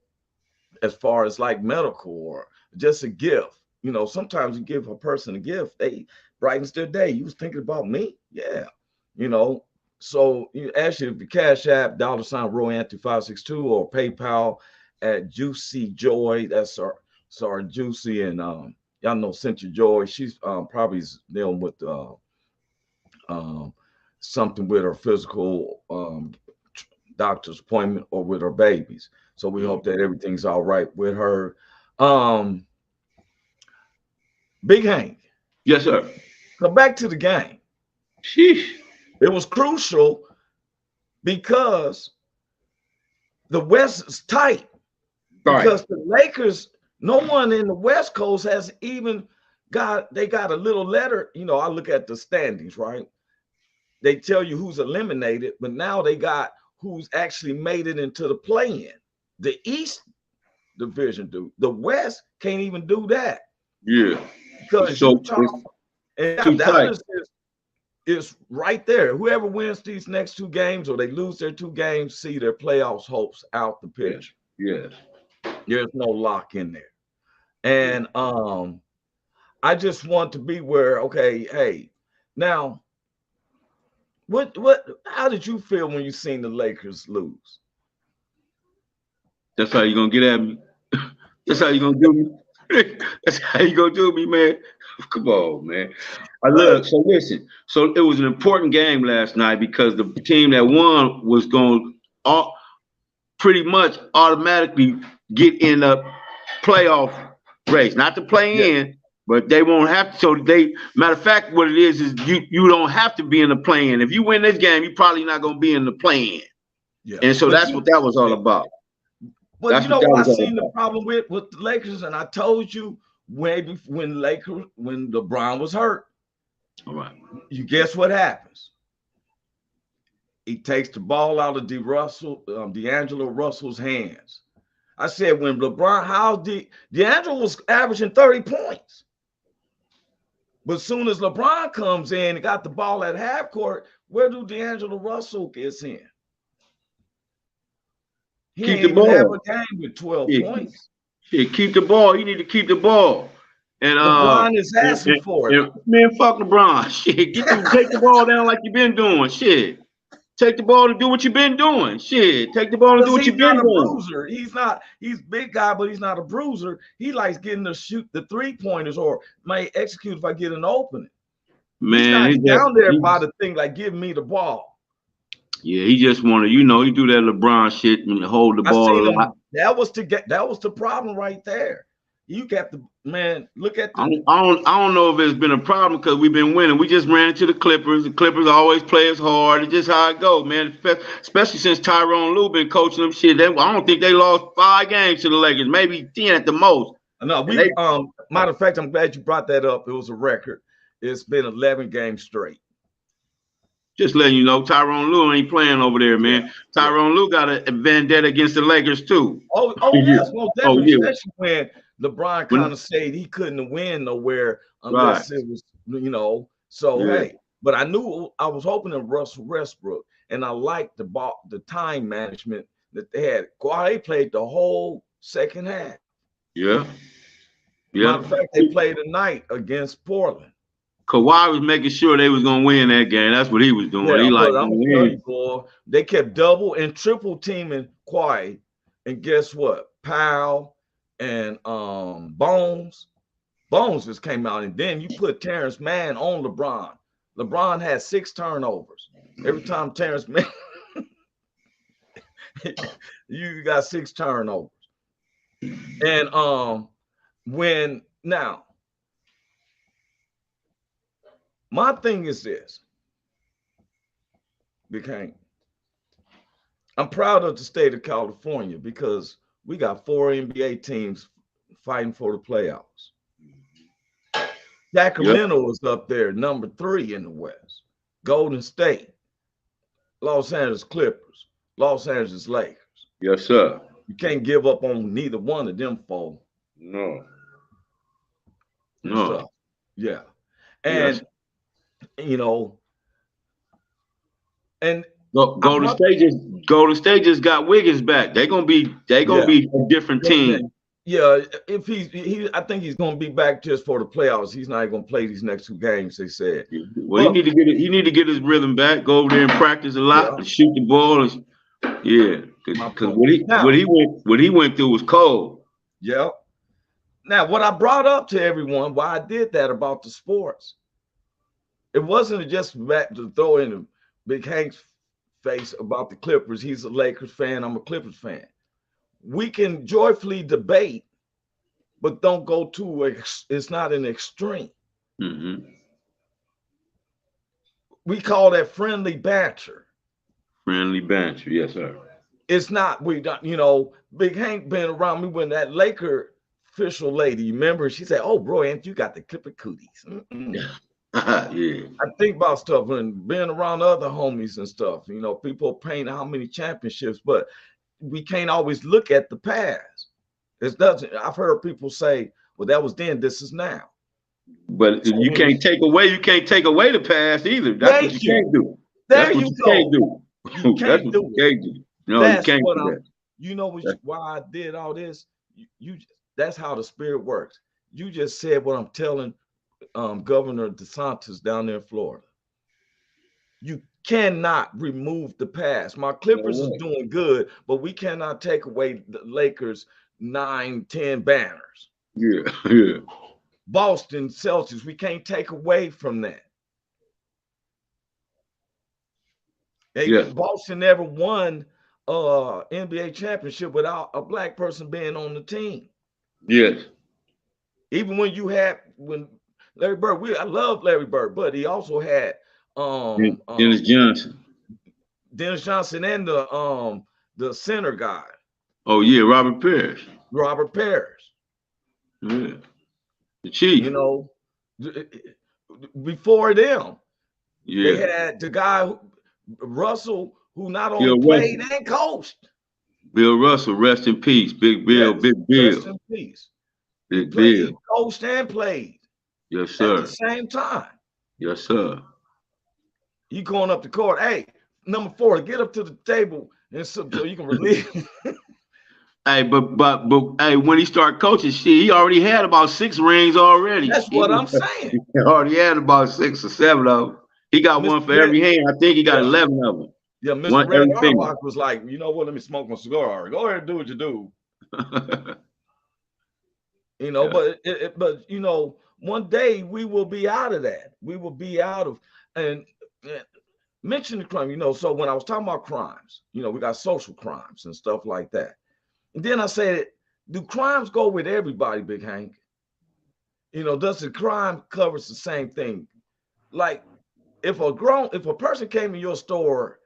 as far as like medical or just a gift. You know, sometimes you give a person a gift, they brightens their day. You was thinking about me? Yeah. You know, so you actually, if you Cash App, $RoyAnthony562 or PayPal at Juicy Joy, that's our Juicy, and y'all know Cynthia Joy. She's probably dealing with something with her physical doctor's appointment or with her babies. So we hope that everything's all right with her. Big Hank. Yes, sir. Come back to the game. Sheesh. It was crucial because the West is tight. Right. Because the Lakers, no one in the West Coast has even they got a little letter. You know, I look at the standings, right? They tell you who's eliminated, but now they got who's actually made it into the play-in. The East Division do. The West can't even do that. Yeah. Because so Utah and Dallas is right there. Whoever wins these next 2 games or they lose their 2 games, see their playoffs hopes out the pitch. Yes. There's no lock in there. And I just want to be where, okay, hey, now how did you feel when you seen the Lakers lose? That's how you gonna get at me. That's how you gonna do me. That's how you gonna do me, man. Come on, man. Look, so listen. So it was an important game last night because the team that won was going to pretty much automatically get in the playoff race. Not to play in, but they won't have to. So matter of fact, what it is you don't have to be in the play-in. If you win this game, you're probably not gonna be in the play-in. Yeah. And so that's what that was all about. But that's, you know what I seen the problem with the Lakers, and I told you when LeBron was hurt. All right. You guess what happens? He takes the ball out of D'Angelo Russell's hands. I said, when LeBron, D'Angelo was averaging 30 points. But as soon as LeBron comes in and got the ball at half court, where do D'Angelo Russell gets in? He keep ain't the ball. Have a game with 12 points. Keep the ball. You need to keep the ball. And LeBron is asking for it. Man, fuck LeBron. Shit, take the ball down like you've been doing. Shit. Take the ball and do what you've been doing. Shit. Take the ball and do what you've been doing. Bruiser. He's big guy, but he's not a bruiser. He likes getting to shoot the 3-pointers or may execute if I get an opening. Man, he's down there by the thing like give me the ball. Yeah, he just want to, he do that LeBron shit and hold the ball. That was the problem right there. You got the man. Look at. I don't know if it's been a problem because we've been winning. We just ran into the Clippers. The Clippers always play us hard. It's just how it goes, man. Especially since Tyronn Lue been coaching them shit. I don't think they lost 5 games to the Lakers, maybe 10 at the most. No, And they, matter of fact, I'm glad you brought that up. It was a record. It's been 11 games straight. just letting you know, Tyronn Lue ain't playing over there, man. Yeah. Tyronn Lue got a vendetta against the Lakers too. Oh yes, well, definitely, especially when LeBron kind of said he couldn't win nowhere unless it was, So hey, but I knew I was hoping in Russell Westbrook, and I liked the time management that they had. They played the whole second half. Yeah. Matter of fact, they played tonight against Portland. Kawhi was making sure they was gonna win that game. That's what he was doing. Yeah, he like, I'm gonna tell you, boy, they kept double and triple teaming Kawhi, and guess what? Powell and Bones just came out, and then you put Terrence Mann on LeBron. LeBron had 6 turnovers. Every time Terrence Mann, you got 6 turnovers. And my thing is this, I'm proud of the state of California because we got 4 NBA teams fighting for the playoffs. Sacramento is up there, number 3 in the West. Golden State, Los Angeles Clippers, Los Angeles Lakers. Yes, sir. You can't give up on neither one of them 4. No. So, yeah. And and Golden State just got Wiggins back. They're gonna be a different team. Yeah, if he I think he's gonna be back just for the playoffs. He's not gonna play these next 2 games, they said. Well, he need to get his rhythm back, go over there and practice a lot, and shoot the ball. Because what he went through was cold. Yeah. Now, what I brought up to everyone, why I did that about the sports, it wasn't just to throw in Big Hank's face about the Clippers. He's a Lakers fan. I'm a Clippers fan. We can joyfully debate, but don't go too. It's not an extreme. Mm-hmm. We call that friendly banter. Friendly banter, yes, sir. It's not. We don't. Big Hank been around me when that Laker official lady. Remember, she said, "Oh, bro, ain't you got the Clipper cooties?" Yeah. I think about stuff and being around other homies and stuff. People paint how many championships, but we can't always look at the past. It doesn't. I've heard people say, "Well, that was then. This is now." But you can't take away the past either. That's what you can't do. There you go. You can't do it. No, you can't do that. Why I did all this? That's how the spirit works. You just said what I'm telling Governor DeSantis down there in Florida. You cannot remove the past. My Clippers is doing good, but we cannot take away the Lakers 9-10 banners. Yeah. Boston Celtics, we can't take away from that. Boston never won NBA championship without a black person being on the team. Yes. Even when Larry Bird, I love Larry Bird, but he also had Dennis Johnson. Dennis Johnson and the center guy. Oh yeah, Robert Parrish. Yeah. The Chief. Before them, they had the guy Russell, who not only played and coached. Bill Russell, rest in peace. Big Bill, Big Bill. Rest in peace. Big Bill. He coached and played. Yes, sir. At the same time. Yes, sir. You going up the court. Hey, number 4, get up to the table and so you can relieve. Hey, but hey, when he started coaching, he already had about 6 rings already. That's what I'm saying. He already had about 6 or 7 of them. He got one for every hand. I think he got 11 of them. Yeah, Mr. Red Auerbach was like, you know what? Let me smoke my cigar. Go ahead and do what you do. But one day we will be out of that. We will be out of and mention the crime. So when I was talking about crimes, we got social crimes and stuff like that. And then I said, do crimes go with everybody, Big Hank? Does the crime covers the same thing? Like if a person came in your store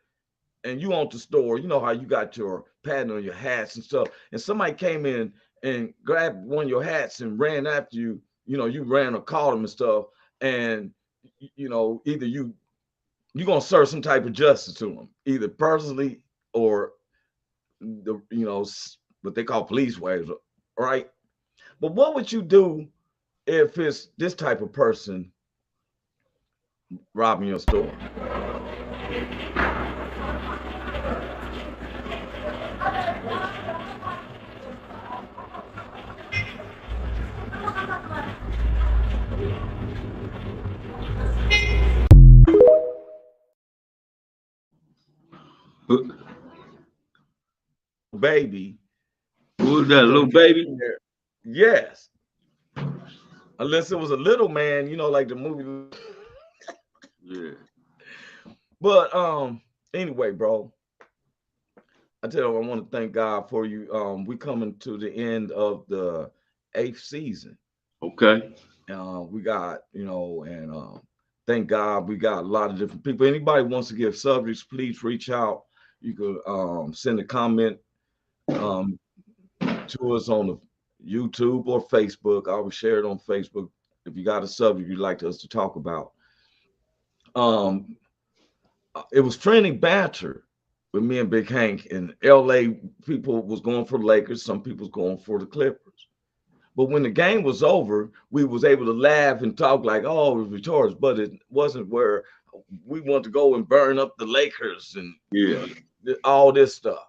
and you own the store, you know how you got your patent on your hats and stuff, and somebody came in and grabbed one of your hats and ran after you, you know, you ran or caught him and stuff, and you know, either you're gonna serve some type of justice to him, either personally or the, you know, what they call police waves, right? But what would you do if it's this type of person robbing your store? Baby. Who was that, little baby? Yes. Unless it was a little man, you know, like the movie. Yeah. But anyway, bro, I tell you, I want to thank God for you. We coming to the end of the 8th season. Okay. We got, you know, and thank God we got a lot of different people. Anybody wants to give subjects, please reach out. You could send a comment to us on the YouTube or Facebook. I will share it on Facebook if you got a subject you'd like us to talk about. It was trending banter with me and Big Hank. In LA, people was going for the Lakers, some people was going for the Clippers. But when the game was over, we was able to laugh and talk like, oh, it was victorious, but it wasn't where we want to go and burn up the Lakers and all this stuff.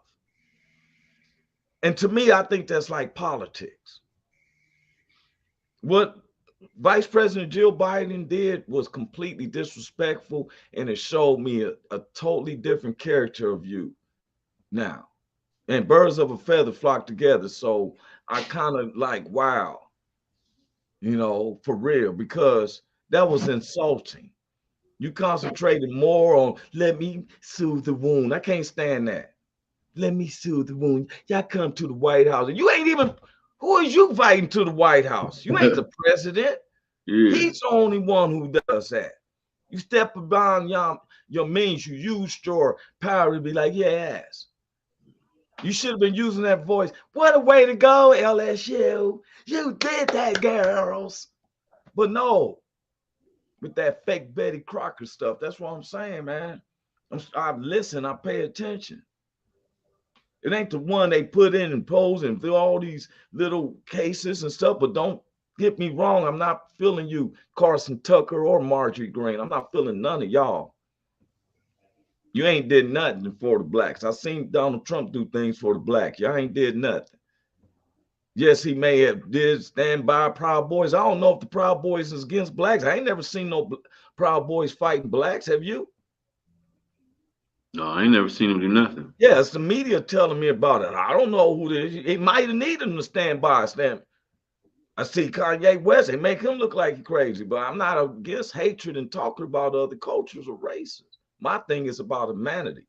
And to me, I think that's like politics. What Vice President Jill Biden did was completely disrespectful, and it showed me a totally different character of you now. And birds of a feather flock together. So I kind of like, wow, you know, for real, because that was insulting. You concentrated more on let me soothe the wound. I can't stand that. Let me soothe the wound. Y'all come to the White House. You ain't even, who is you inviting to the White House? You ain't the president. He's the only one who does that. You step beyond your means. You used your power to be like, yes. You should have been using that voice. What a way to go, LSU. You did that, girls. But no, with that fake Betty Crocker stuff. That's what I'm saying, man. I listen, I pay attention. It ain't the one they put in and pose and do all these little cases and stuff, but don't get me wrong. I'm not feeling you, Carson Tucker or Marjorie Green. I'm not feeling none of y'all. You ain't did nothing for the blacks. I seen Donald Trump do things for the blacks. Y'all ain't did nothing. Yes, he may have did stand by Proud Boys. I don't know if the Proud Boys is against blacks. I ain't never seen no Proud Boys fighting blacks. Have you? No, I ain't never seen him do nothing. Yeah, it's the media telling me about it. I don't know who this is. He might have needed him to stand by. I see Kanye West. They make him look like he's crazy, but I'm not against hatred and talking about other cultures or races. My thing is about humanity.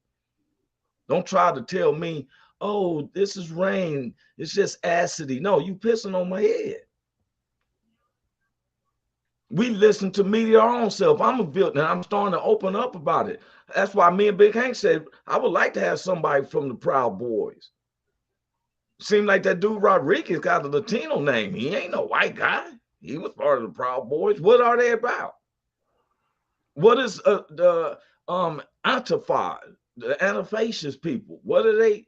Don't try to tell me, oh, this is rain. It's just acidy. No, you pissing on my head. We listen to media our own self. I'm a victim, and I'm starting to open up about it. That's why me and Big Hank said, I would like to have somebody from the Proud Boys. Seemed like that dude Rodriguez got a Latino name. He ain't no white guy. He was part of the Proud Boys. What are they about? What is the Antifa, the anti-fascist people? What are they?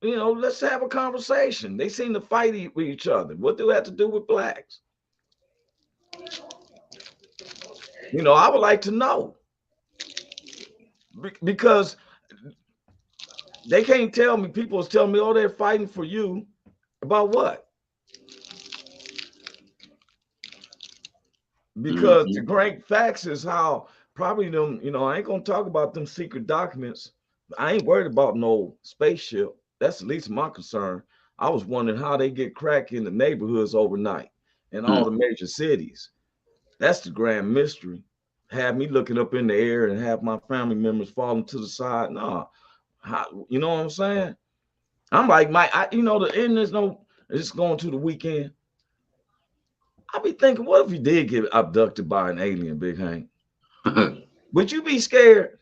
You know, let's have a conversation. They seem to fight with each other. What do they have to do with blacks? You know, I would like to know. Because they can't tell me, people is telling me, oh, they're fighting for you. About what? Because the great facts is how probably them, you know, I ain't gonna talk about them secret documents. I ain't worried about no spaceship. That's the least of my concern. I was wondering how they get crack in the neighborhoods overnight in all the major cities. That's the grand mystery. Have me looking up in the air and have my family members falling to the side. No, you know what I'm saying? I'm like, you know, the end is it's going to the weekend. I be thinking, what if you did get abducted by an alien, Big Hank? Would you be scared?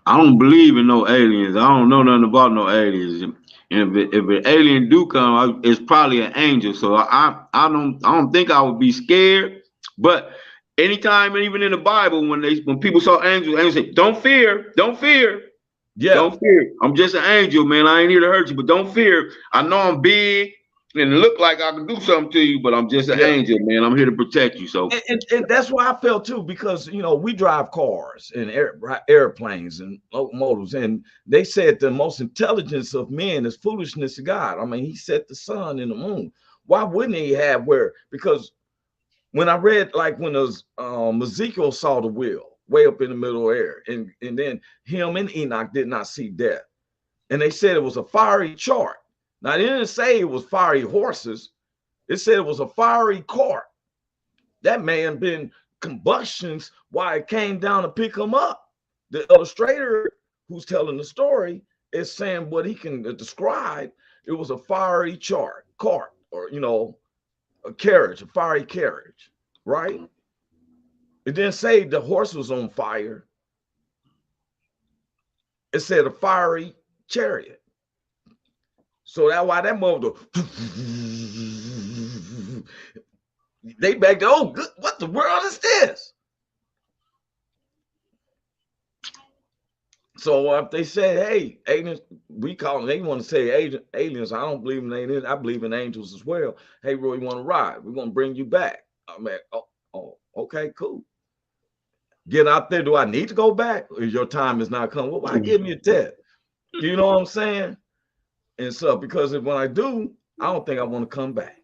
I don't believe in no aliens. I don't know nothing about no aliens. And if an alien do come, it's probably an angel. So I don't think I would be scared. But anytime, even in the Bible, when people saw angels say, "Don't fear, don't fear." Yeah. Don't fear. I'm just an angel, man. I ain't here to hurt you, but don't fear. I know I'm big and look like I can do something to you, but I'm just an angel, man. I'm here to protect you. So and that's why I felt too, because we drive cars and airplanes and locomotives, and they said the most intelligence of men is foolishness to God. I mean, he set the sun and the moon. Why wouldn't he have because when I read, like when Ezekiel saw the wheel way up in the middle of the air, and then him and Enoch did not see death, and they said it was a fiery chart. Now, they didn't say it was fiery horses. It said it was a fiery cart. That may have been combustions while it came down to pick him up. The illustrator who's telling the story is saying what he can describe. It was a fiery cart, or, a carriage, a fiery carriage, right? It didn't say the horse was on fire. It said a fiery chariot. So that's why that mother, they back there, oh, good, what the world is this? So if they say, hey, aliens, we call them, they want to say aliens. I don't believe in aliens. I believe in angels as well. Hey, Roy, you want to ride? We're going to bring you back. I'm like, oh, okay, cool. Get out there. Do I need to go back? Or your time is not coming? Well, why give me a test? You know what I'm saying? And so, because when I do, I don't think I want to come back.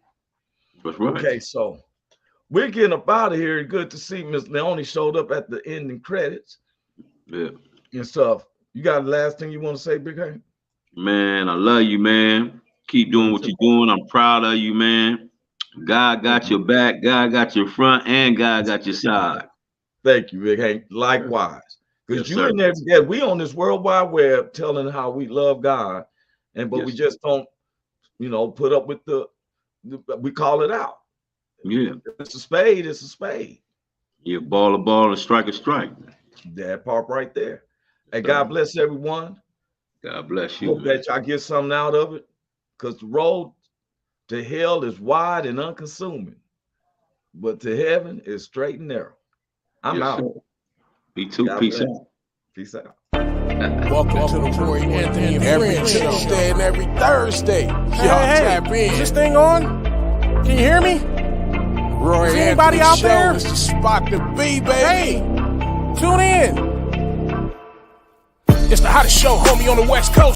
That's right. Okay, so we're getting up out of here. Good to see Miss Leone showed up at the ending credits. Yeah. And stuff. You got the last thing you want to say, Big Hank? Man, I love you, man. Keep doing what you're doing. I'm proud of you, man. God got your back, God got your front, and God got your side. Thank you, Big Hank. Likewise. Because you and there, we on this World Wide Web telling how we love God. But we just don't, put up with we call it out. Yeah. If it's a spade, it's a spade. Yeah, ball a ball and strike a strike. That part right there. Hey, God bless everyone. God bless you. Hope that y'all get something out of it. Because the road to hell is wide and unconsuming. But to heaven is straight and narrow. I'm out. Sir. Me too. God Peace bless. out. Peace out. Welcome to the Roy Anthony every Tuesday and every Thursday. Y'all tap in. Is this thing on? Can you hear me? Roy Is anybody out Show there? is the spot to be, baby. Hey, tune in. It's the hottest show, homie, on the West Coast.